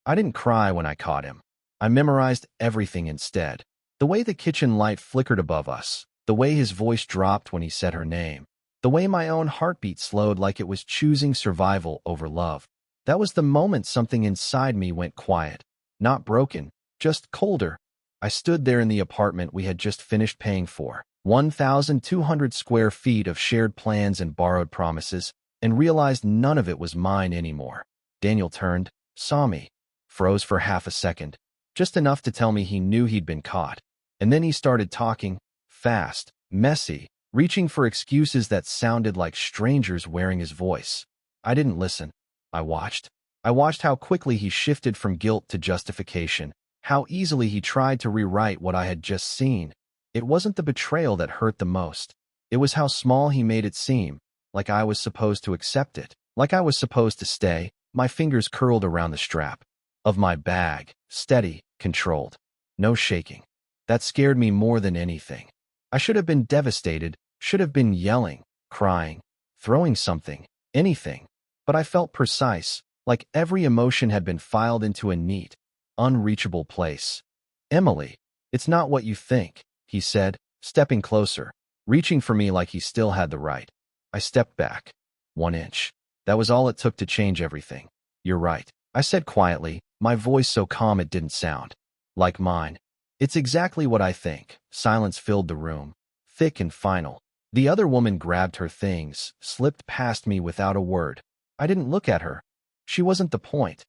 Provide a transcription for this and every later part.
I didn't cry when I caught him. I memorized everything instead. The way the kitchen light flickered above us, the way his voice dropped when he said her name, the way my own heartbeat slowed like it was choosing survival over love. That was the moment something inside me went quiet. Not broken, just colder. I stood there in the apartment we had just finished paying for, 1,200 square feet of shared plans and borrowed promises, and realized none of it was mine anymore. Daniel turned, saw me, froze for half a second, just enough to tell me he knew he'd been caught. And then he started talking, fast, messy, reaching for excuses that sounded like strangers wearing his voice. I didn't listen. I watched. I watched how quickly he shifted from guilt to justification, how easily he tried to rewrite what I had just seen. It wasn't the betrayal that hurt the most. It was how small he made it seem, like I was supposed to accept it, like I was supposed to stay, my fingers curled around the strap of my bag, steady, controlled. No shaking. That scared me more than anything. I should have been devastated, should have been yelling, crying, throwing something, anything. But I felt precise, like every emotion had been filed into a neat, unreachable place. Emily, it's not what you think, he said, stepping closer, reaching for me like he still had the right. I stepped back. 1 inch. That was all it took to change everything. You're right, I said quietly, my voice so calm it didn't sound like mine. It's exactly what I think. Silence filled the room, thick and final. The other woman grabbed her things, slipped past me without a word. I didn't look at her. She wasn't the point.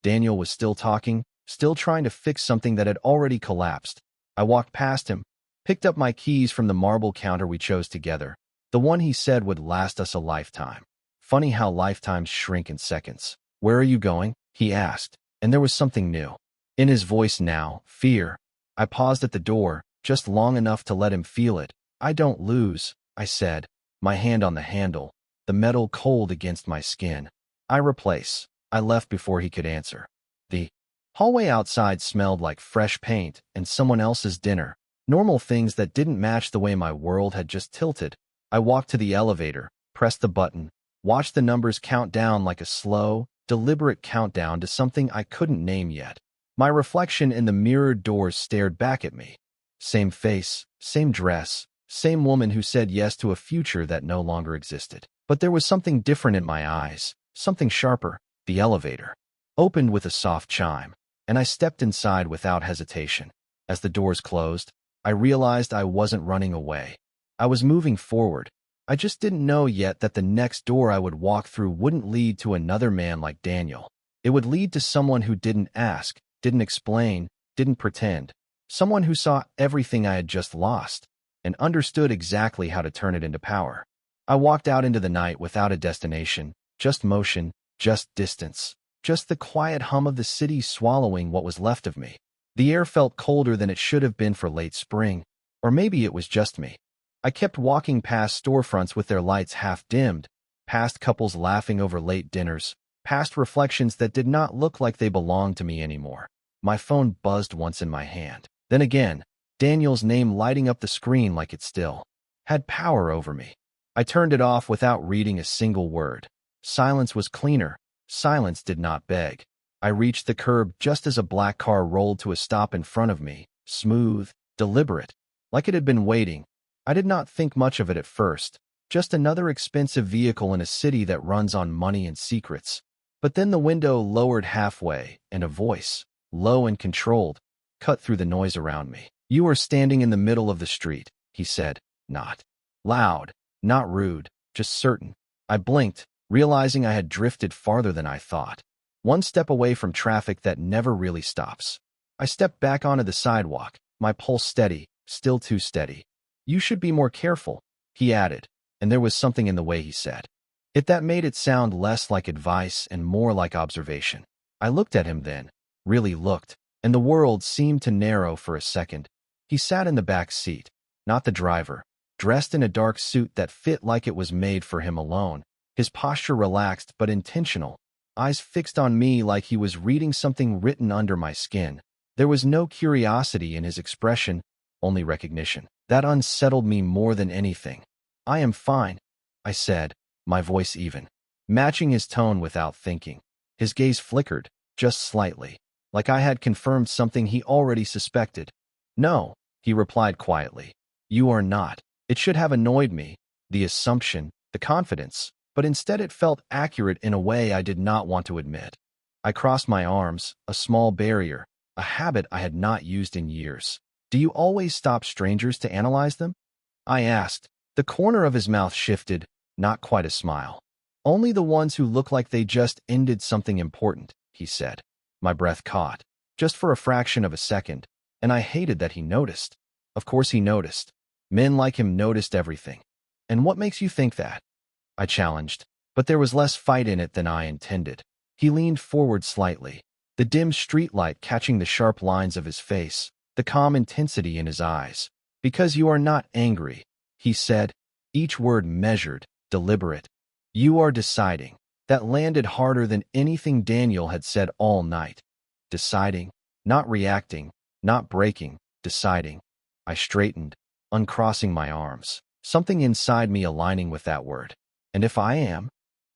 Daniel was still talking, still trying to fix something that had already collapsed. I walked past him, picked up my keys from the marble counter we chose together, the one he said would last us a lifetime. Funny how lifetimes shrink in seconds. Where are you going? He asked, and there was something new in his voice now, fear. I paused at the door, just long enough to let him feel it. I don't lose, I said, my hand on the handle, the metal cold against my skin. I replace. I left before he could answer. The hallway outside smelled like fresh paint and someone else's dinner, normal things that didn't match the way my world had just tilted. I walked to the elevator, pressed the button, watched the numbers count down like a slow, deliberate countdown to something I couldn't name yet. My reflection in the mirrored doors stared back at me. Same face, same dress, same woman who said yes to a future that no longer existed. But there was something different in my eyes, something sharper. The elevator opened with a soft chime, and I stepped inside without hesitation. As the doors closed, I realized I wasn't running away. I was moving forward. I just didn't know yet that the next door I would walk through wouldn't lead to another man like Daniel. It would lead to someone who didn't ask, didn't explain, didn't pretend. Someone who saw everything I had just lost and understood exactly how to turn it into power. I walked out into the night without a destination, just motion, just distance, just the quiet hum of the city swallowing what was left of me. The air felt colder than it should have been for late spring, or maybe it was just me. I kept walking past storefronts with their lights half dimmed, past couples laughing over late dinners, past reflections that did not look like they belonged to me anymore. My phone buzzed once in my hand. Then again, Daniel's name lighting up the screen like it still had power over me. I turned it off without reading a single word. Silence was cleaner. Silence did not beg. I reached the curb just as a black car rolled to a stop in front of me, smooth, deliberate, like it had been waiting. I did not think much of it at first, just another expensive vehicle in a city that runs on money and secrets. But then the window lowered halfway, and a voice, low and controlled, cut through the noise around me. You are standing in the middle of the street, he said, not loud, not rude, just certain. I blinked, realizing I had drifted farther than I thought. One step away from traffic that never really stops. I stepped back onto the sidewalk, my pulse steady, still too steady. You should be more careful, he added, and there was something in the way he said it that made it sound less like advice and more like observation. I looked at him then, really looked, and the world seemed to narrow for a second. He sat in the back seat, not the driver, dressed in a dark suit that fit like it was made for him alone, his posture relaxed but intentional, eyes fixed on me like he was reading something written under my skin. There was no curiosity in his expression, only recognition. That unsettled me more than anything. I am fine, I said, my voice even, matching his tone without thinking. His gaze flickered, just slightly. like I had confirmed something he already suspected. No, he replied quietly. You are not. It should have annoyed me, the assumption, the confidence, but instead it felt accurate in a way I did not want to admit. I crossed my arms, a small barrier, a habit I had not used in years. Do you always stop strangers to analyze them? I asked. The corner of his mouth shifted, not quite a smile. Only the ones who look like they just ended something important, he said. My breath caught, just for a fraction of a second, and I hated that he noticed. Of course he noticed. Men like him noticed everything. And what makes you think that? I challenged, but there was less fight in it than I intended. He leaned forward slightly, the dim streetlight catching the sharp lines of his face, the calm intensity in his eyes. Because you are not angry, he said, each word measured, deliberate. You are deciding. That landed harder than anything Daniel had said all night. Deciding, not reacting, not breaking, deciding. I straightened, uncrossing my arms, something inside me aligning with that word. And if I am?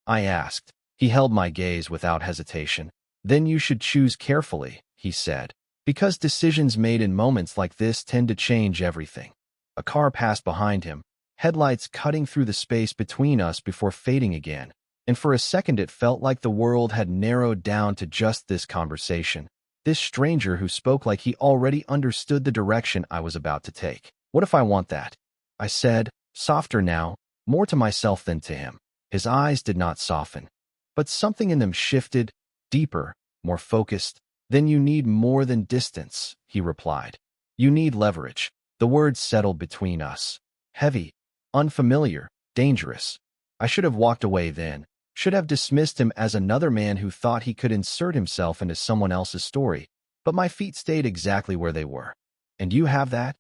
I asked. He held my gaze without hesitation. Then you should choose carefully, he said, because decisions made in moments like this tend to change everything. A car passed behind him, headlights cutting through the space between us before fading again, and for a second it felt like the world had narrowed down to just this conversation. This stranger who spoke like he already understood the direction I was about to take. What if I want that? I said, softer now, more to myself than to him. His eyes did not soften, but something in them shifted, deeper, more focused. Then you need more than distance, he replied. You need leverage. The words settled between us. Heavy, unfamiliar, dangerous. I should have walked away then, should have dismissed him as another man who thought he could insert himself into someone else's story, but my feet stayed exactly where they were. And you have that?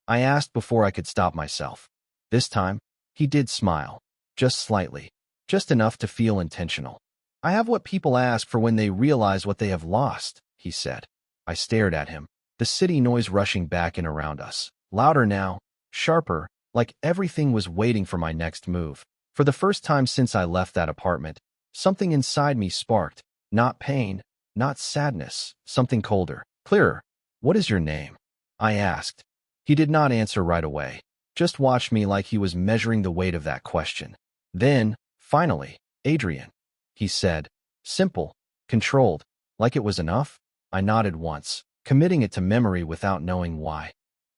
I asked before I could stop myself. This time, he did smile, just slightly, just enough to feel intentional. I have what people ask for when they realize what they have lost, he said. I stared at him, the city noise rushing back in around us, louder now, sharper, like everything was waiting for my next move. For the first time since I left that apartment, something inside me sparked, not pain, not sadness, something colder, clearer. What is your name? I asked. He did not answer right away, just watched me like he was measuring the weight of that question. Then, finally, Adrian, he said, simple, controlled, like it was enough. I nodded once, committing it to memory without knowing why.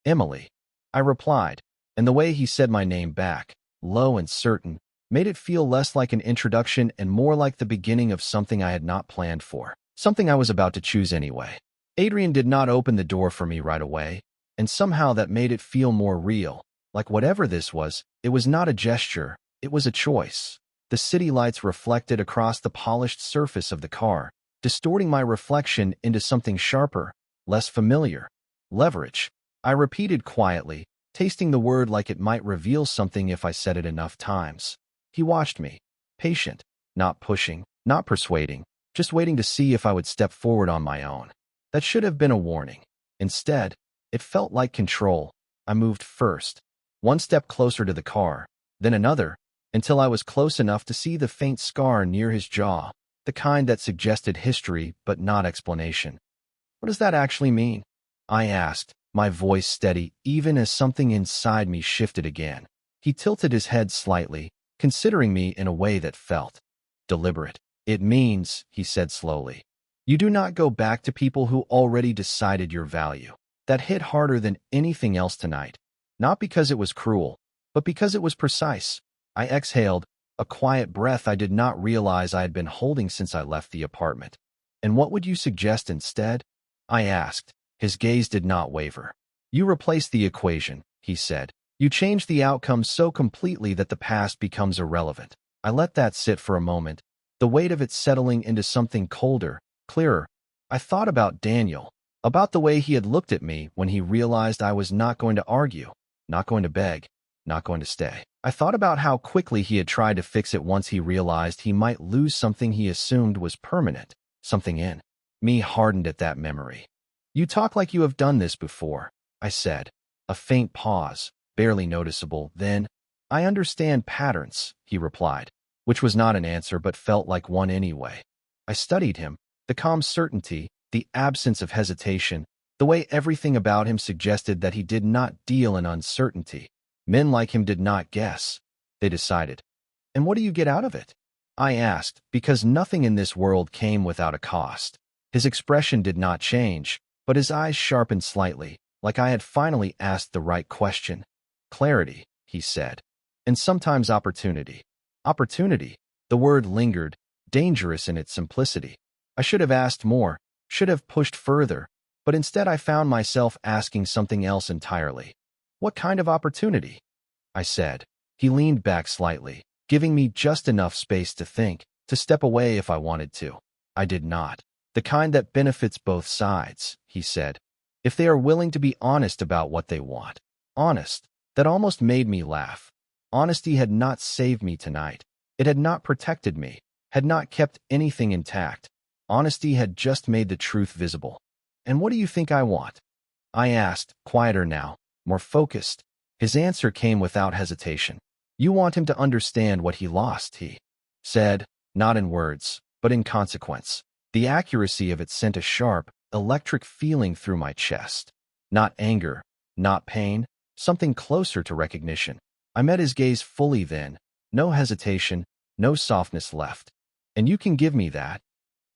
Emily, I replied, and the way he said my name back, low and certain, made it feel less like an introduction and more like the beginning of something I had not planned for, something I was about to choose anyway. Adrian did not open the door for me right away, and somehow that made it feel more real, like whatever this was, it was not a gesture, it was a choice. The city lights reflected across the polished surface of the car, distorting my reflection into something sharper, less familiar. Leverage. I repeated quietly, tasting the word like it might reveal something if I said it enough times. He watched me, patient, not pushing, not persuading, just waiting to see if I would step forward on my own. That should have been a warning. Instead, it felt like control. I moved first, one step closer to the car, then another, until I was close enough to see the faint scar near his jaw, the kind that suggested history but not explanation. What does that actually mean? I asked, my voice steady even as something inside me shifted again. He tilted his head slightly, considering me in a way that felt deliberate. It means, he said slowly, you do not go back to people who already decided your value. That hit harder than anything else tonight. Not because it was cruel, but because it was precise. I exhaled, a quiet breath I did not realize I had been holding since I left the apartment. And what would you suggest instead? I asked. His gaze did not waver. You replace the equation, he said. You change the outcome so completely that the past becomes irrelevant. I let that sit for a moment, the weight of it settling into something colder, clearer. I thought about Daniel, about the way he had looked at me when he realized I was not going to argue, not going to beg, not going to stay. I thought about how quickly he had tried to fix it once he realized he might lose something he assumed was permanent, something in me hardened at that memory. You talk like you have done this before, I said. A faint pause, barely noticeable. Then, I understand patterns, he replied, which was not an answer but felt like one anyway. I studied him, the calm certainty, the absence of hesitation, the way everything about him suggested that he did not deal in uncertainty. Men like him did not guess. They decided. And what do you get out of it? I asked, because nothing in this world came without a cost. His expression did not change, but his eyes sharpened slightly, like I had finally asked the right question. Clarity, he said. And sometimes opportunity. Opportunity. The word lingered, dangerous in its simplicity. I should have asked more, should have pushed further, but instead I found myself asking something else entirely. What kind of opportunity? I said. He leaned back slightly, giving me just enough space to think, to step away if I wanted to. I did not. The kind that benefits both sides, he said. If they are willing to be honest about what they want. Honest. That almost made me laugh. Honesty had not saved me tonight. It had not protected me, had not kept anything intact. Honesty had just made the truth visible. And what do you think I want? I asked, quieter now, more focused. His answer came without hesitation. You want him to understand what he lost, he said, not in words, but in consequence. The accuracy of it sent a sharp, electric feeling through my chest. Not anger, not pain, something closer to recognition. I met his gaze fully then, no hesitation, no softness left. And you can give me that?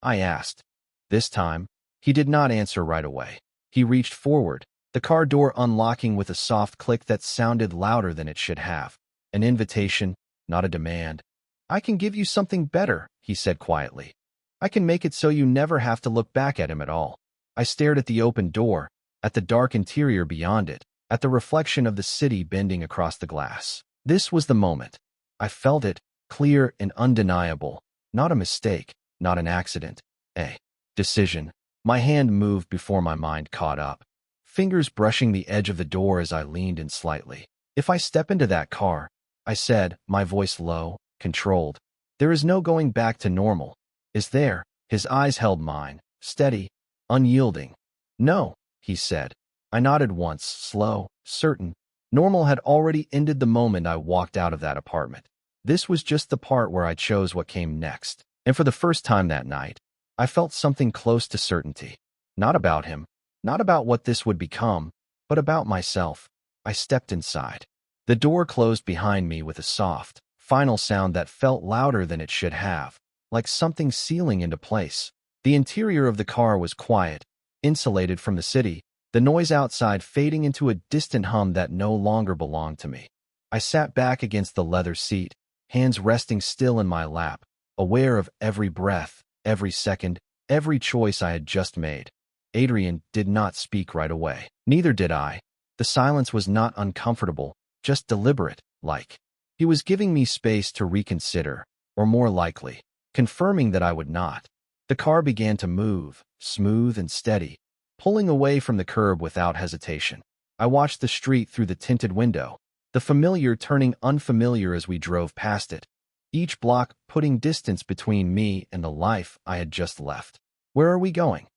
I asked. This time, he did not answer right away. He reached forward, the car door unlocking with a soft click that sounded louder than it should have. An invitation, not a demand. I can give you something better, he said quietly. I can make it so you never have to look back at him at all. I stared at the open door, at the dark interior beyond it, at the reflection of the city bending across the glass. This was the moment. I felt it, clear and undeniable. Not a mistake, not an accident. A decision. My hand moved before my mind caught up. Fingers brushing the edge of the door as I leaned in slightly. If I step into that car, I said, my voice low, controlled, there is no going back to normal. Is there? His eyes held mine, steady, unyielding. No, he said. I nodded once, slow, certain. Normal had already ended the moment I walked out of that apartment. This was just the part where I chose what came next. And for the first time that night, I felt something close to certainty. Not about him, not about what this would become, but about myself. I stepped inside. The door closed behind me with a soft, final sound that felt louder than it should have, like something sealing into place. The interior of the car was quiet, insulated from the city, the noise outside fading into a distant hum that no longer belonged to me. I sat back against the leather seat, hands resting still in my lap, aware of every breath, every second, every choice I had just made. Adrian did not speak right away. Neither did I. The silence was not uncomfortable, just deliberate, like he was giving me space to reconsider, or more likely, confirming that I would not. The car began to move, smooth and steady, pulling away from the curb without hesitation. I watched the street through the tinted window, the familiar turning unfamiliar as we drove past it, each block putting distance between me and the life I had just left. Where are we going?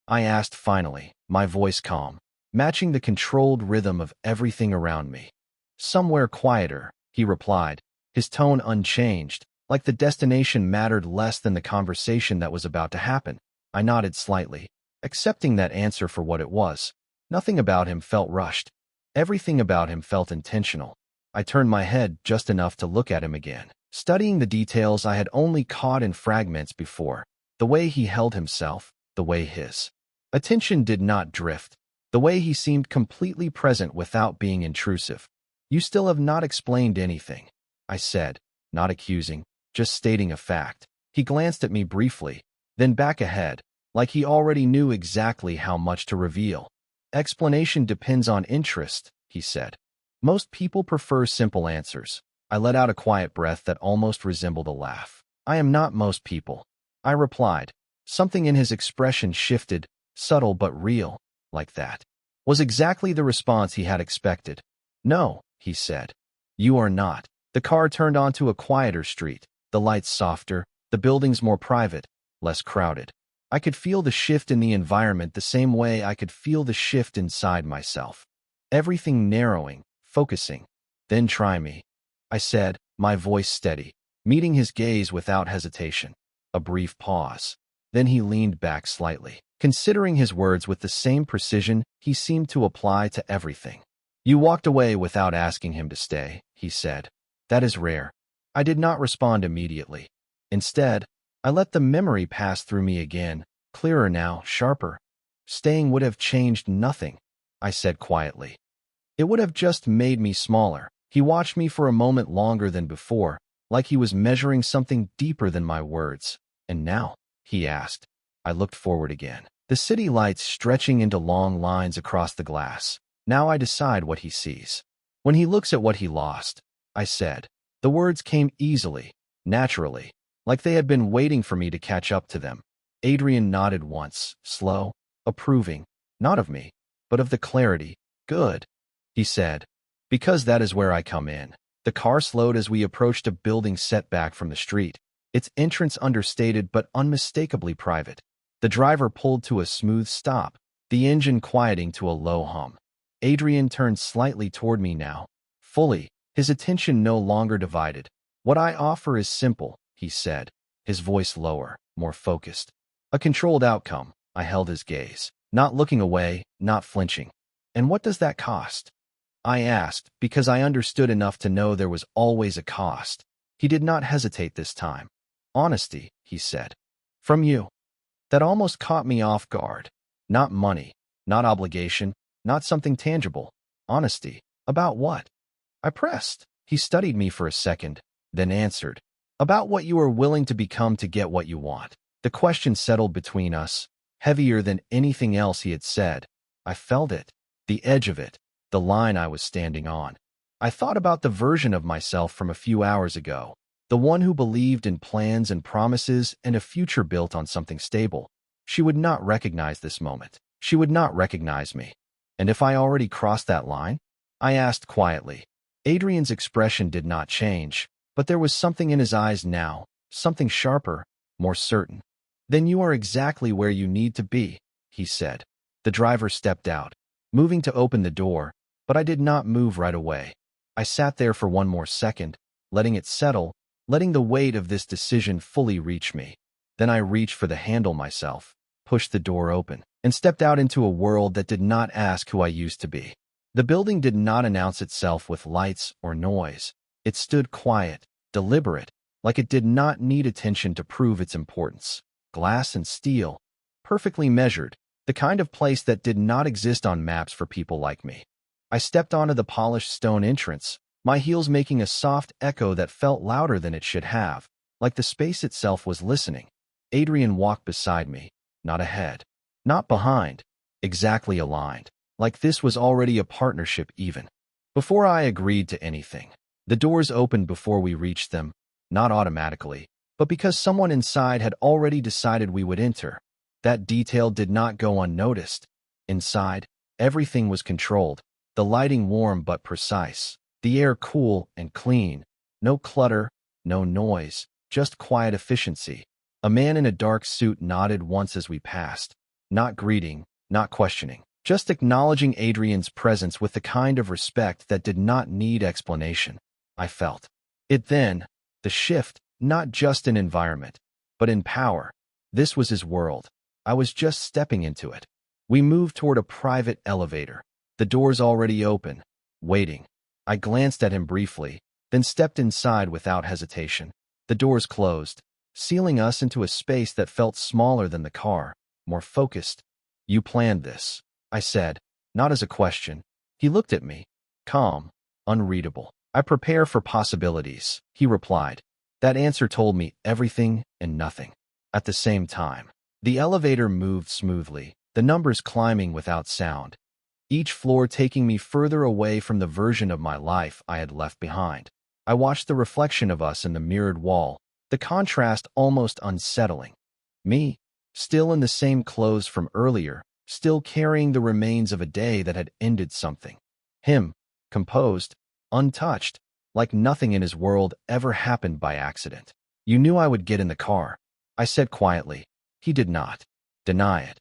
I asked finally, my voice calm, matching the controlled rhythm of everything around me. Somewhere quieter, he replied, his tone unchanged, like the destination mattered less than the conversation that was about to happen. I nodded slightly, accepting that answer for what it was. Nothing about him felt rushed. Everything about him felt intentional. I turned my head just enough to look at him again, studying the details I had only caught in fragments before. The way he held himself, the way his attention did not drift, the way he seemed completely present without being intrusive. You still have not explained anything, I said, not accusing, just stating a fact. He glanced at me briefly, then back ahead, like he already knew exactly how much to reveal. Explanation depends on interest, he said. Most people prefer simple answers. I let out a quiet breath that almost resembled a laugh. I am not most people, I replied. Something in his expression shifted, subtle but real, like that. Was exactly the response he had expected. No, he said. You are not. The car turned onto a quieter street, the lights softer, the buildings more private, less crowded. I could feel the shift in the environment the same way I could feel the shift inside myself. Everything narrowing, focusing. Then try me, I said, my voice steady, meeting his gaze without hesitation. A brief pause. Then he leaned back slightly. considering his words with the same precision he seemed to apply to everything. You walked away without asking him to stay, he said. That is rare. I did not respond immediately. Instead, I let the memory pass through me again, clearer now, sharper. Staying would have changed nothing, I said quietly. It would have just made me smaller. He watched me for a moment longer than before, like he was measuring something deeper than my words. And now? He asked. I looked forward again. The city lights stretching into long lines across the glass. Now I decide what he sees. When he looks at what he lost, I said. The words came easily, naturally, like they had been waiting for me to catch up to them. Adrian nodded once, slow, approving, not of me, but of the clarity. Good, he said, because that is where I come in. The car slowed as we approached a building set back from the street, its entrance understated but unmistakably private. The driver pulled to a smooth stop, the engine quieting to a low hum. Adrian turned slightly toward me now, fully, his attention no longer divided. What I offer is simple, he said, his voice lower, more focused. A controlled outcome. I held his gaze, not looking away, not flinching. And what does that cost? I asked, because I understood enough to know there was always a cost. He did not hesitate this time. Honesty, he said. From you. That almost caught me off guard. Not money, not obligation, not something tangible. Honesty. About what? I pressed. He studied me for a second, then answered. About what you are willing to become to get what you want. The question settled between us, heavier than anything else he had said. I felt it, the edge of it, the line I was standing on. I thought about the version of myself from a few hours ago, the one who believed in plans and promises and a future built on something stable. She would not recognize this moment. She would not recognize me. And if I already crossed that line? I asked quietly. Adrian's expression did not change, but there was something in his eyes now, something sharper, more certain. Then you are exactly where you need to be, he said. The driver stepped out, moving to open the door, but I did not move right away. I sat there for one more second, letting it settle, letting the weight of this decision fully reach me. Then I reached for the handle myself, pushed the door open, and stepped out into a world that did not ask who I used to be. The building did not announce itself with lights or noise. It stood quiet, deliberate, like it did not need attention to prove its importance. Glass and steel, perfectly measured, the kind of place that did not exist on maps for people like me. I stepped onto the polished stone entrance, my heels making a soft echo that felt louder than it should have, like the space itself was listening. Adrian walked beside me, not ahead, not behind, exactly aligned, like this was already a partnership even. Before I agreed to anything, the doors opened before we reached them, not automatically, but because someone inside had already decided we would enter. That detail did not go unnoticed. Inside, everything was controlled, the lighting warm but precise, the air cool and clean, no clutter, no noise, just quiet efficiency. A man in a dark suit nodded once as we passed, not greeting, not questioning, just acknowledging Adrian's presence with the kind of respect that did not need explanation. I felt it then, the shift, not just in environment, but in power. This was his world. I was just stepping into it. We moved toward a private elevator, the doors already open, waiting. I glanced at him briefly, then stepped inside without hesitation. The doors closed, sealing us into a space that felt smaller than the car, more focused. You planned this, I said, not as a question. He looked at me, calm, unreadable. I prepare for possibilities, he replied. That answer told me everything and nothing. At the same time, the elevator moved smoothly, the numbers climbing without sound, each floor taking me further away from the version of my life I had left behind. I watched the reflection of us in the mirrored wall, the contrast almost unsettling. Me, still in the same clothes from earlier, still carrying the remains of a day that had ended something. Him, composed, untouched, like nothing in his world ever happened by accident. You knew I would get in the car, I said quietly. He did not deny it.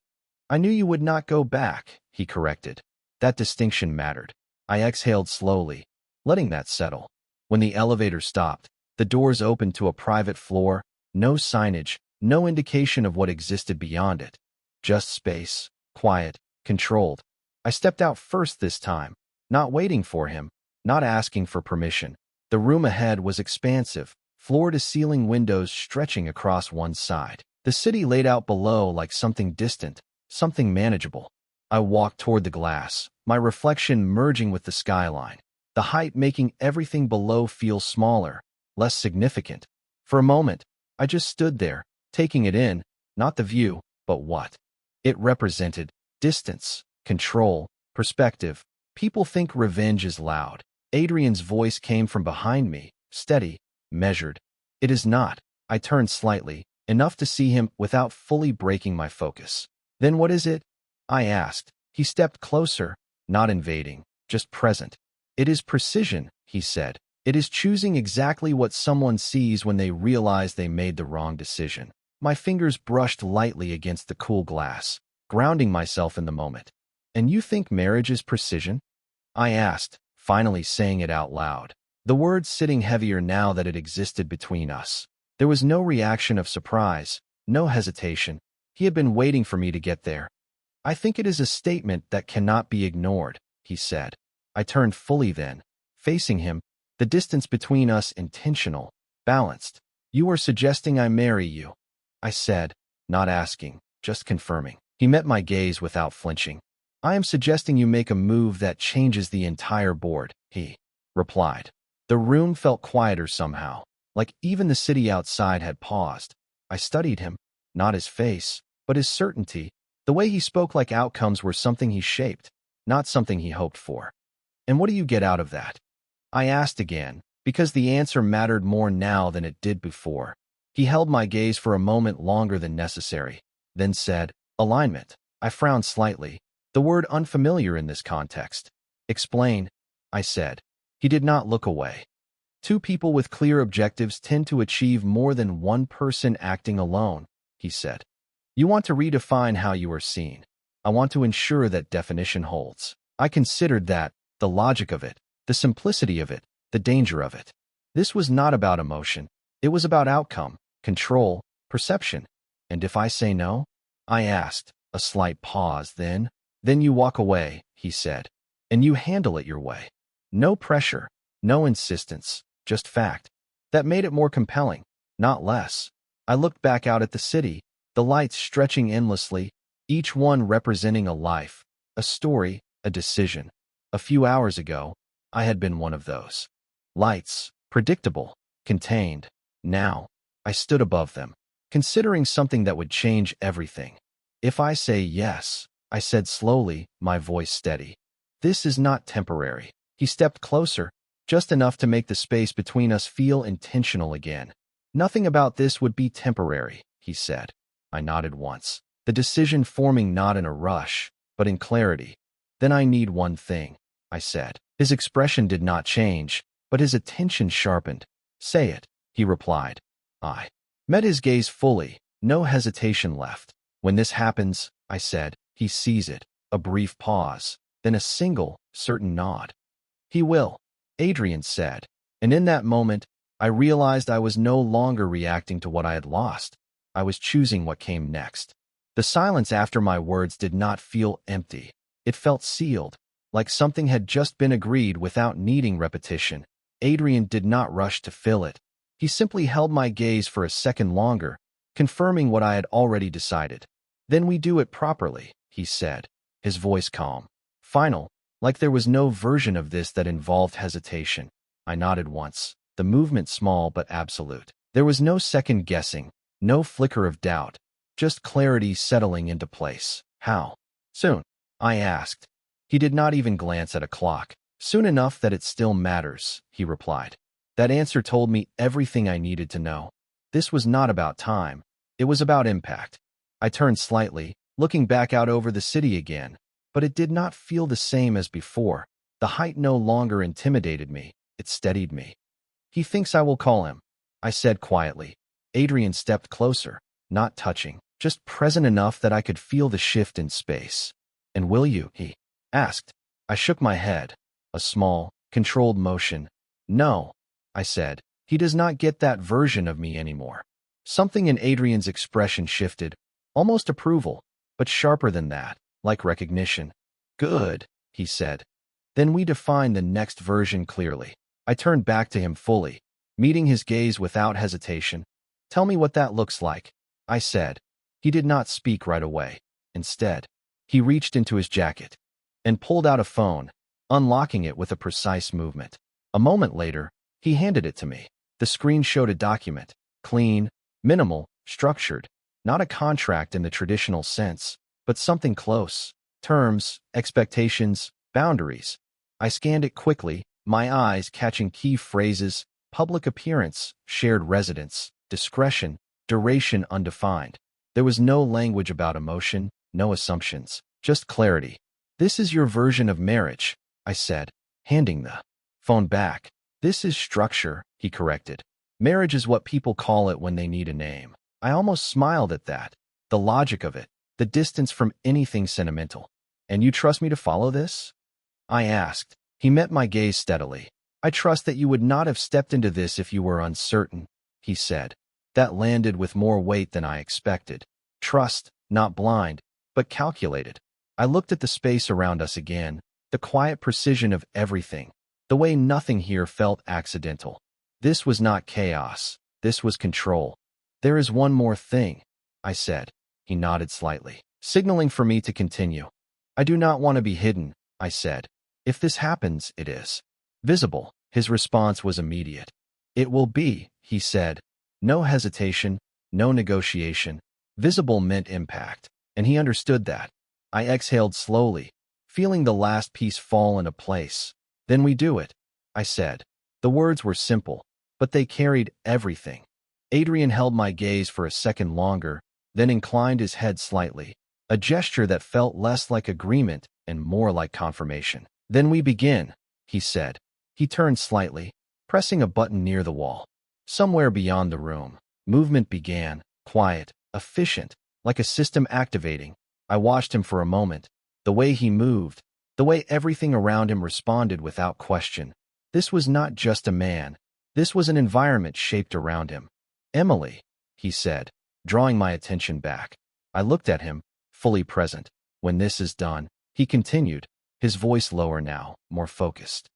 I knew you would not go back, he corrected. That distinction mattered. I exhaled slowly, letting that settle. When the elevator stopped, the doors opened to a private floor, no signage, no indication of what existed beyond it. Just space, quiet, controlled. I stepped out first this time, not waiting for him, not asking for permission. The room ahead was expansive, floor-to-ceiling windows stretching across one side. The city laid out below like something distant, something manageable. I walked toward the glass, my reflection merging with the skyline, the height making everything below feel smaller, less significant. For a moment, I just stood there, taking it in, not the view, but what it represented: distance, control, perspective. People think revenge is loud. Adrian's voice came from behind me, steady, measured. It is not. I turned slightly, enough to see him without fully breaking my focus. Then what is it? I asked. He stepped closer, not invading, just present. It is precision, he said. It is choosing exactly what someone sees when they realize they made the wrong decision. My fingers brushed lightly against the cool glass, grounding myself in the moment. And you think marriage is precision? I asked, finally saying it out loud. The words sitting heavier now that it existed between us. There was no reaction of surprise, no hesitation. He had been waiting for me to get there. I think it is a statement that cannot be ignored, he said. I turned fully then, facing him, the distance between us intentional, balanced. You are suggesting I marry you, I said, not asking, just confirming. He met my gaze without flinching. I am suggesting you make a move that changes the entire board, he replied. The room felt quieter somehow, like even the city outside had paused. I studied him, not his face, but his certainty, the way he spoke like outcomes were something he shaped, not something he hoped for. And what do you get out of that? I asked again, because the answer mattered more now than it did before. He held my gaze for a moment longer than necessary, then said, alignment. I frowned slightly, the word unfamiliar in this context. Explain, I said. He did not look away. Two people with clear objectives tend to achieve more than one person acting alone, he said. You want to redefine how you are seen. I want to ensure that definition holds. I considered that, the logic of it, the simplicity of it, the danger of it. This was not about emotion. It was about outcome, control, perception. And if I say no? I asked, a slight pause, then you walk away, he said. And you handle it your way. No pressure, no insistence, just fact. That made it more compelling, not less. I looked back out at the city, the lights stretching endlessly, each one representing a life, a story, a decision. A few hours ago, I had been one of those. Lights, predictable, contained. Now, I stood above them, considering something that would change everything. If I say yes, I said slowly, my voice steady. This is not temporary. He stepped closer, just enough to make the space between us feel intentional again. Nothing about this would be temporary, he said. I nodded once, the decision forming not in a rush, but in clarity. Then I need one thing, I said. His expression did not change, but his attention sharpened. Say it, he replied. I met his gaze fully, no hesitation left. When this happens, I said, he sees it. A brief pause, then a single, certain nod. He will, Adrian said. And in that moment, I realized I was no longer reacting to what I had lost. I was choosing what came next. The silence after my words did not feel empty. It felt sealed, like something had just been agreed without needing repetition. Adrian did not rush to fill it. He simply held my gaze for a second longer, confirming what I had already decided. Then we do it properly, he said, his voice calm. Final, like there was no version of this that involved hesitation. I nodded once, the movement small but absolute. There was no second guessing, no flicker of doubt, just clarity settling into place. How? Soon, I asked. He did not even glance at a clock. Soon enough that it still matters, he replied. That answer told me everything I needed to know. This was not about time. It was about impact. I turned slightly, looking back out over the city again, but it did not feel the same as before. The height no longer intimidated me. It steadied me. He thinks I will call him, I said quietly. Adrian stepped closer, not touching, just present enough that I could feel the shift in space. And will you? He asked. I shook my head. A small, controlled motion. No, I said. He does not get that version of me anymore. Something in Adrian's expression shifted, almost approval. but sharper than that, like recognition. Good, he said. Then we define the next version clearly. I turned back to him fully, meeting his gaze without hesitation. Tell me what that looks like, I said. He did not speak right away. Instead, he reached into his jacket and pulled out a phone, unlocking it with a precise movement. A moment later, he handed it to me. The screen showed a document, clean, minimal, structured, not a contract in the traditional sense, but something close. Terms, expectations, boundaries. I scanned it quickly, my eyes catching key phrases: public appearance, shared residence, discretion, duration undefined. There was no language about emotion, no assumptions, just clarity. This is your version of marriage, I said, handing the phone back. This is structure, he corrected. Marriage is what people call it when they need a name. I almost smiled at that. The logic of it, the distance from anything sentimental. And you trust me to follow this? I asked. He met my gaze steadily. I trust that you would not have stepped into this if you were uncertain, he said. That landed with more weight than I expected. Trust, not blind, but calculated. I looked at the space around us again, the quiet precision of everything, the way nothing here felt accidental. This was not chaos. This was control. There is one more thing, I said. He nodded slightly, signaling for me to continue. I do not want to be hidden, I said. If this happens, it is visible. His response was immediate. It will be, he said. No hesitation, no negotiation. Visible meant impact, and he understood that. I exhaled slowly, feeling the last piece fall into place. Then we do it, I said. The words were simple, but they carried everything. Adrian held my gaze for a second longer, then inclined his head slightly, a gesture that felt less like agreement and more like confirmation. Then we begin, he said. He turned slightly, pressing a button near the wall. Somewhere beyond the room, movement began, quiet, efficient, like a system activating. I watched him for a moment, the way he moved, the way everything around him responded without question. This was not just a man. This was an environment shaped around him. Emily, he said, drawing my attention back. I looked at him, fully present. When this is done, he continued, his voice lower now, more focused.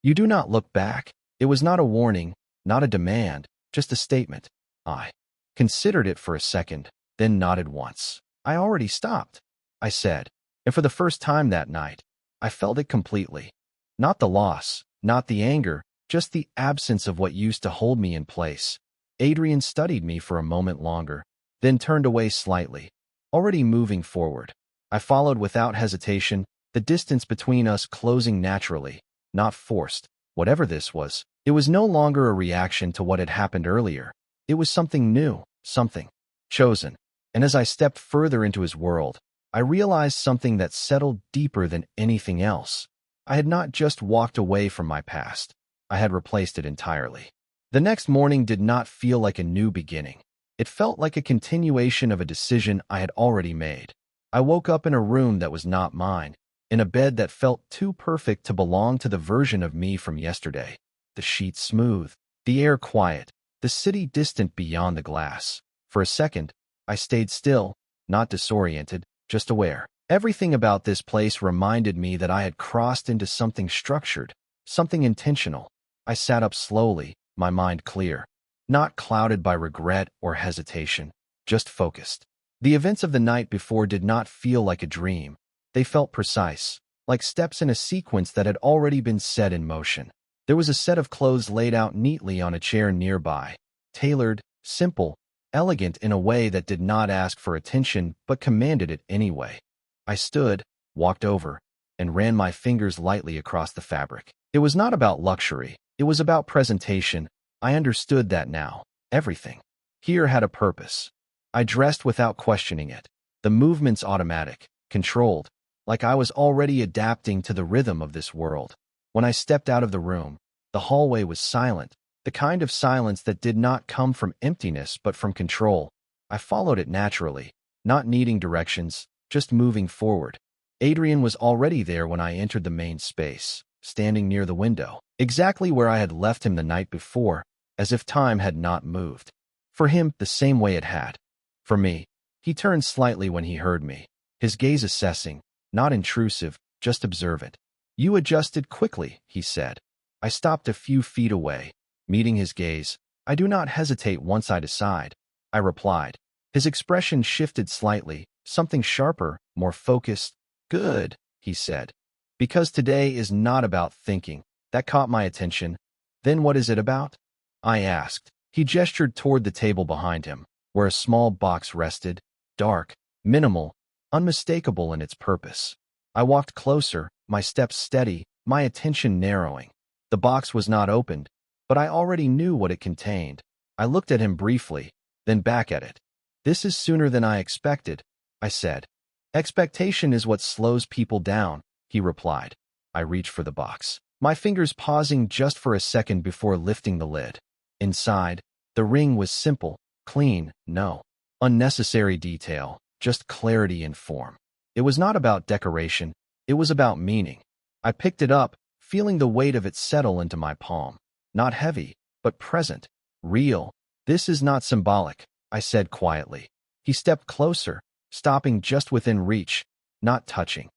You do not look back. It was not a warning, not a demand, just a statement. I considered it for a second, then nodded once. I already stopped, I said, and for the first time that night, I felt it completely. Not the loss, not the anger, just the absence of what used to hold me in place. Adrian studied me for a moment longer, then turned away slightly, already moving forward. I followed without hesitation, the distance between us closing naturally, not forced. Whatever this was, it was no longer a reaction to what had happened earlier. It was something new, something chosen. And as I stepped further into his world, I realized something that settled deeper than anything else. I had not just walked away from my past. I had replaced it entirely. The next morning did not feel like a new beginning. It felt like a continuation of a decision I had already made. I woke up in a room that was not mine, in a bed that felt too perfect to belong to the version of me from yesterday. The sheets smooth, the air quiet, the city distant beyond the glass. For a second, I stayed still, not disoriented, just aware. Everything about this place reminded me that I had crossed into something structured, something intentional. I sat up slowly, my mind clear, not clouded by regret or hesitation, just focused. The events of the night before did not feel like a dream. They felt precise, like steps in a sequence that had already been set in motion. There was a set of clothes laid out neatly on a chair nearby, tailored, simple, elegant in a way that did not ask for attention but commanded it anyway. I stood, walked over, and ran my fingers lightly across the fabric. It was not about luxury. It was about presentation. I understood that now. Everything here had a purpose. I dressed without questioning it. The movements automatic, controlled, like I was already adapting to the rhythm of this world. When I stepped out of the room, the hallway was silent, the kind of silence that did not come from emptiness but from control. I followed it naturally, not needing directions, just moving forward. Adrian was already there when I entered the main space, standing near the window, exactly where I had left him the night before, as if time had not moved. For him, the same way it had. For me, he turned slightly when he heard me, his gaze assessing, not intrusive, just observant. You adjusted quickly, he said. I stopped a few feet away, meeting his gaze. I do not hesitate once I decide, I replied. His expression shifted slightly, something sharper, more focused. Good, he said. Because today is not about thinking. That caught my attention. Then what is it about? I asked. He gestured toward the table behind him, where a small box rested, dark, minimal, unmistakable in its purpose. I walked closer, my steps steady, my attention narrowing. The box was not opened, but I already knew what it contained. I looked at him briefly, then back at it. This is sooner than I expected, I said. Expectation is what slows people down, he replied. I reached for the box, my fingers pausing just for a second before lifting the lid. Inside, the ring was simple, clean, no unnecessary detail, just clarity and form. It was not about decoration, it was about meaning. I picked it up, feeling the weight of it settle into my palm. Not heavy, but present, real. This is not symbolic, I said quietly. He stepped closer, stopping just within reach, not touching.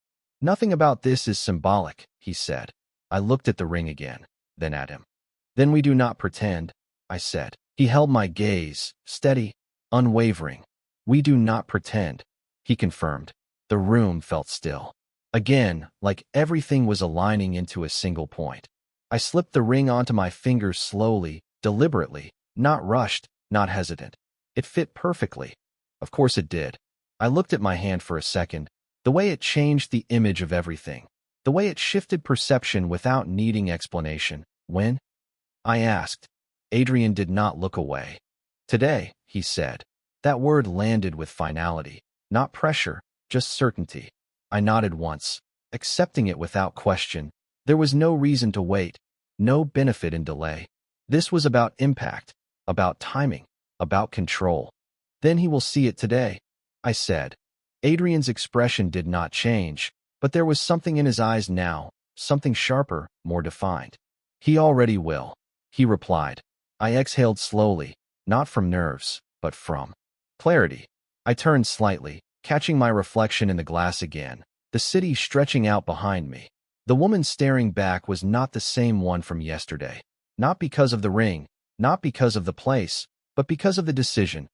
Nothing about this is symbolic, he said. I looked at the ring again, then at him. Then we do not pretend, I said. He held my gaze, steady, unwavering. We do not pretend, he confirmed. The room felt still. Again, like everything was aligning into a single point. I slipped the ring onto my fingers slowly, deliberately, not rushed, not hesitant. It fit perfectly. Of course it did. I looked at my hand for a second, the way it changed the image of everything, the way it shifted perception without needing explanation. When? I asked. Adrian did not look away. Today, he said. That word landed with finality, not pressure, just certainty. I nodded once, accepting it without question. There was no reason to wait, no benefit in delay. This was about impact, about timing, about control. Then he will see it today, I said. Adrian's expression did not change, but there was something in his eyes now, something sharper, more defined. He already will, he replied. I exhaled slowly, not from nerves, but from clarity. I turned slightly, catching my reflection in the glass again, the city stretching out behind me. The woman staring back was not the same one from yesterday. Not because of the ring, not because of the place, but because of the decision.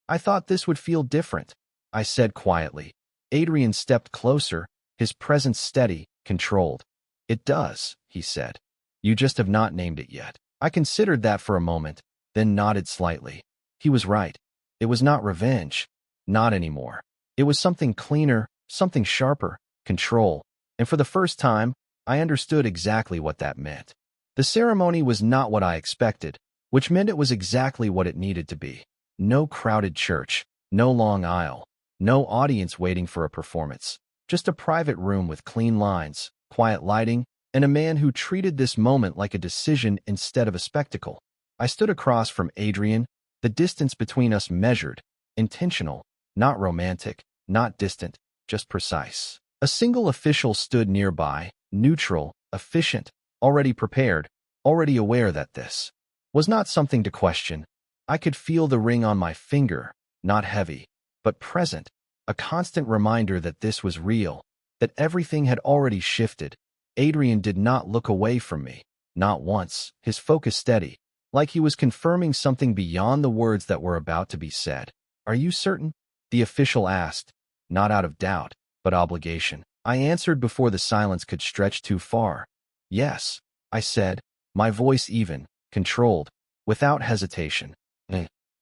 I thought this would feel different, I said quietly. Adrian stepped closer, his presence steady, controlled. It does, he said. You just have not named it yet. I considered that for a moment, then nodded slightly. He was right. It was not revenge. Not anymore. It was something cleaner, something sharper, control. And for the first time, I understood exactly what that meant. The ceremony was not what I expected, which meant it was exactly what it needed to be. No crowded church, no long aisle, no audience waiting for a performance. Just a private room with clean lines, quiet lighting, and a man who treated this moment like a decision instead of a spectacle. I stood across from Adrian, the distance between us measured, intentional, not romantic, not distant, just precise. A single official stood nearby, neutral, efficient, already prepared, already aware that this was not something to question. I could feel the ring on my finger, not heavy, but present, a constant reminder that this was real, that everything had already shifted. Adrian did not look away from me, not once, his focus steady, like he was confirming something beyond the words that were about to be said. Are you certain? The official asked, not out of doubt, but obligation. I answered before the silence could stretch too far. Yes, I said, my voice even, controlled, without hesitation.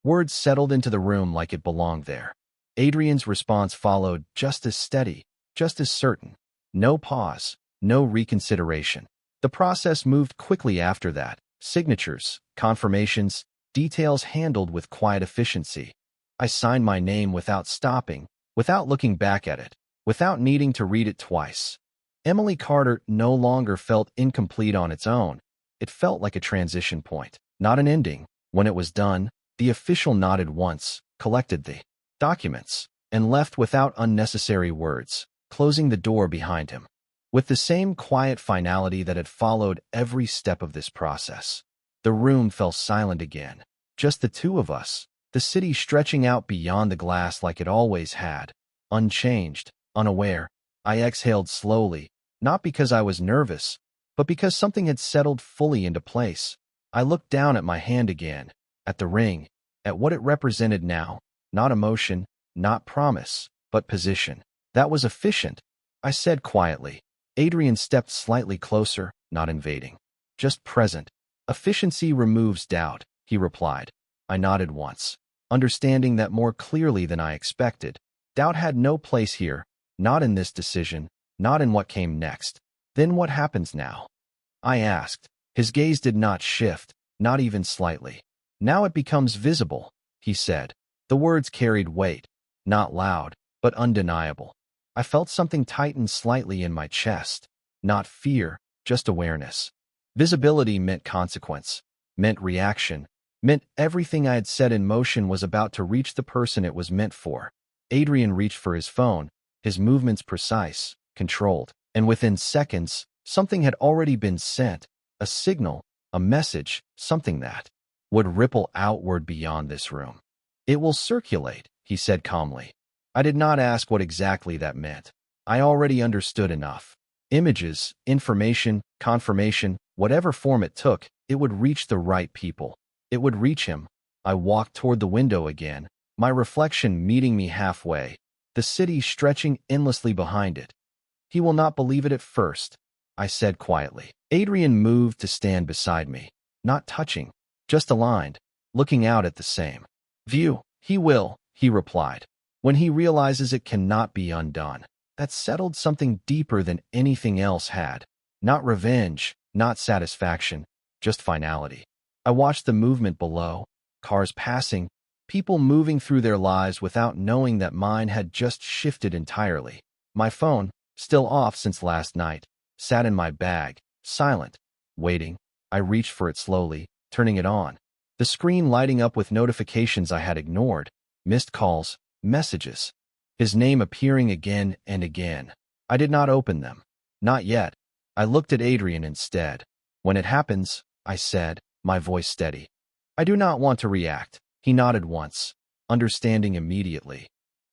Words settled into the room like it belonged there. Adrian's response followed, just as steady, just as certain. No pause, no reconsideration. The process moved quickly after that. Signatures, confirmations, details handled with quiet efficiency. I signed my name without stopping, without looking back at it, without needing to read it twice. Emily Carter no longer felt incomplete on its own. It felt like a transition point, not an ending. When it was done, the official nodded once, collected the documents, and left without unnecessary words, closing the door behind him. With the same quiet finality that had followed every step of this process, the room fell silent again. Just the two of us, the city stretching out beyond the glass like it always had, unchanged, unaware. I exhaled slowly, not because I was nervous, but because something had settled fully into place. I looked down at my hand again, at the ring, at what it represented now, not emotion, not promise, but position. That was efficient, I said quietly. Adrian stepped slightly closer, not invading, just present. Efficiency removes doubt, he replied. I nodded once, understanding that more clearly than I expected. Doubt had no place here, not in this decision, not in what came next. Then what happens now? I asked. His gaze did not shift, not even slightly. Now it becomes visible, he said. The words carried weight, not loud, but undeniable. I felt something tighten slightly in my chest. Not fear, just awareness. Visibility meant consequence, meant reaction, meant everything I had set in motion was about to reach the person it was meant for. Adrian reached for his phone, his movements precise, controlled, and within seconds, something had already been sent, a signal, a message, something that would ripple outward beyond this room. It will circulate, he said calmly. I did not ask what exactly that meant. I already understood enough. Images, information, confirmation, whatever form it took, it would reach the right people. It would reach him. I walked toward the window again, my reflection meeting me halfway, the city stretching endlessly behind it. He will not believe it at first, I said quietly. Adrian moved to stand beside me, not touching, just aligned, looking out at the same view. He will, he replied, when he realizes it cannot be undone. That settled something deeper than anything else had. Not revenge, not satisfaction, just finality. I watched the movement below, cars passing, people moving through their lives without knowing that mine had just shifted entirely. My phone, still off since last night, sat in my bag, silent, waiting. I reached for it slowly, turning it on. The screen lighting up with notifications I had ignored, missed calls, messages. His name appearing again and again. I did not open them. Not yet. I looked at Adrian instead. When it happens, I said, my voice steady. I do not want to react. He nodded once, understanding immediately.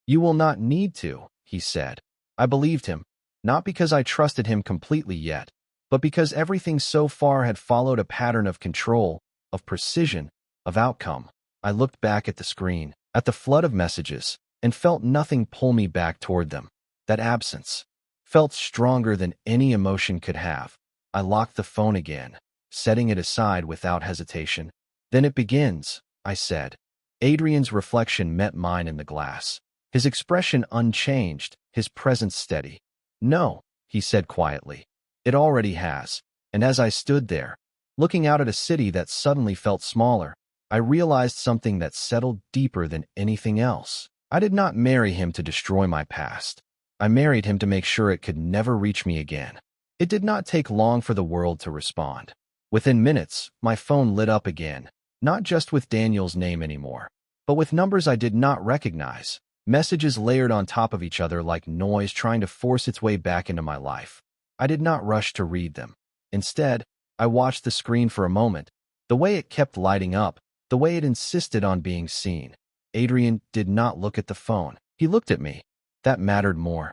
You will not need to, he said. I believed him, not because I trusted him completely yet, but because everything so far had followed a pattern of control, of precision, of outcome. I looked back at the screen, at the flood of messages, and felt nothing pull me back toward them. That absence felt stronger than any emotion could have. I locked the phone again, setting it aside without hesitation. Then it begins, I said. Adrian's reflection met mine in the glass, his expression unchanged, his presence steady. No, he said quietly. It already has. And as I stood there, looking out at a city that suddenly felt smaller, I realized something that settled deeper than anything else. I did not marry him to destroy my past. I married him to make sure it could never reach me again. It did not take long for the world to respond. Within minutes, my phone lit up again, not just with Daniel's name anymore, but with numbers I did not recognize, messages layered on top of each other like noise trying to force its way back into my life. I did not rush to read them. Instead, I watched the screen for a moment, the way it kept lighting up, the way it insisted on being seen. Adrian did not look at the phone. He looked at me. That mattered more.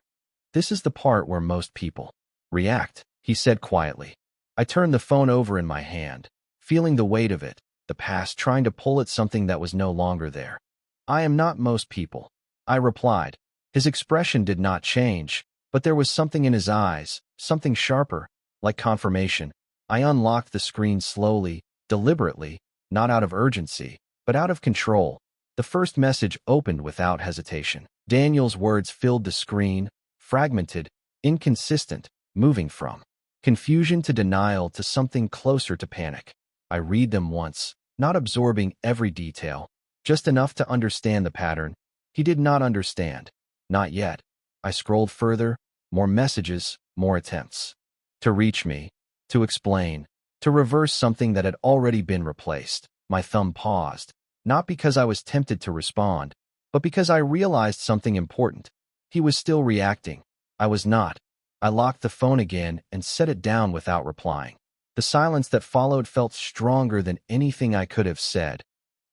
This is the part where most people react, he said quietly. I turned the phone over in my hand, feeling the weight of it, the past trying to pull at something that was no longer there. I am not most people, I replied. His expression did not change, but there was something in his eyes, something sharper, like confirmation. I unlocked the screen slowly, deliberately, not out of urgency, but out of control. The first message opened without hesitation. Daniel's words filled the screen, fragmented, inconsistent, moving from confusion to denial to something closer to panic. I read them once, not absorbing every detail, just enough to understand the pattern. He did not understand. Not yet. I scrolled further, more messages, more attempts. To reach me, to explain, to reverse something that had already been replaced. My thumb paused, not because I was tempted to respond, but because I realized something important. He was still reacting. I was not. I locked the phone again and set it down without replying. The silence that followed felt stronger than anything I could have said.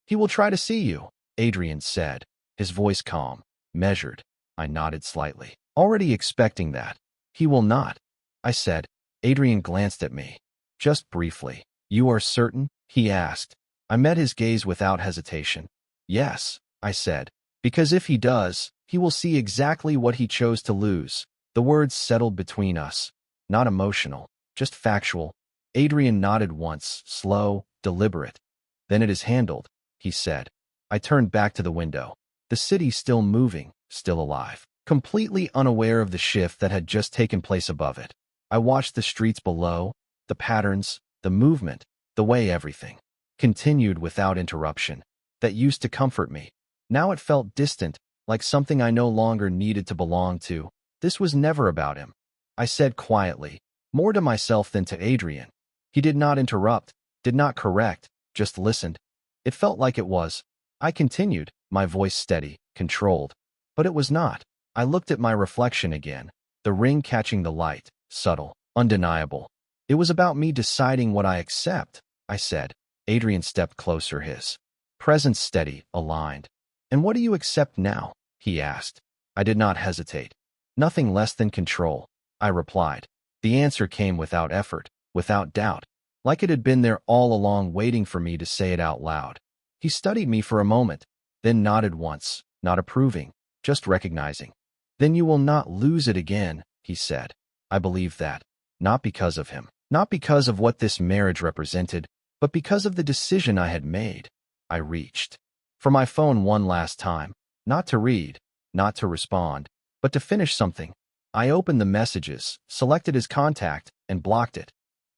He will try to see you, Adrian said, his voice calm, measured. I nodded slightly. already expecting that. He will not, I said. Adrian glanced at me. Just briefly. You are certain? He asked. I met his gaze without hesitation. Yes, I said. Because if he does, he will see exactly what he chose to lose. The words settled between us. Not emotional, just factual. Adrian nodded once, slow, deliberate. Then it is handled, he said. I turned back to the window. The city still moving, still alive. Completely unaware of the shift that had just taken place above it. I watched the streets below, the patterns, the movement, the way everything continued without interruption. That used to comfort me. Now it felt distant, like something I no longer needed to belong to. This was never about him, I said quietly, more to myself than to Adrian. He did not interrupt, did not correct, just listened. It felt like it was. I continued, my voice steady, controlled. But it was not. I looked at my reflection again, the ring catching the light, subtle, undeniable. It was about me deciding what I accept, I said. Adrian stepped closer, his presence steady, aligned. And what do you accept now? He asked. I did not hesitate. Nothing less than control, I replied. The answer came without effort, without doubt, like it had been there all along waiting for me to say it out loud. He studied me for a moment, then nodded once, not approving, just recognizing. Then you will not lose it again, he said. I believed that, not because of him, not because of what this marriage represented, but because of the decision I had made. I reached for my phone one last time, not to read, not to respond, but to finish something. I opened the messages, selected his contact, and blocked it.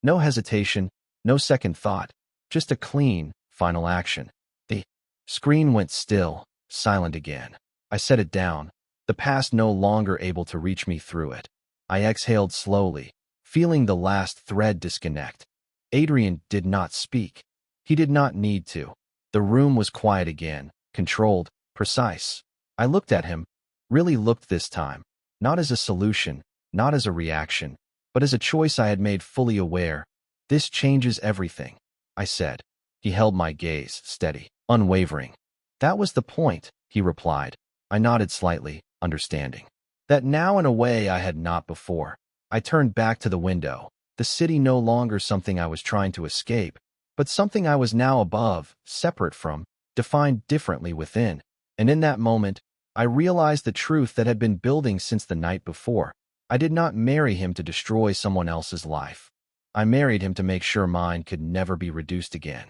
No hesitation, no second thought, just a clean, final action. The screen went still, silent again. I set it down, the past no longer able to reach me through it. I exhaled slowly, feeling the last thread disconnect. Adrian did not speak. He did not need to. The room was quiet again, controlled, precise. I looked at him, really looked this time, not as a solution, not as a reaction, but as a choice I had made fully aware. This changes everything, I said. He held my gaze, steady, unwavering. That was the point, he replied. I nodded slightly, understanding. That now in a way I had not before. I turned back to the window. The city no longer something I was trying to escape, but something I was now above, separate from, defined differently within. And in that moment, I realized the truth that had been building since the night before. I did not marry him to destroy someone else's life. I married him to make sure mine could never be reduced again.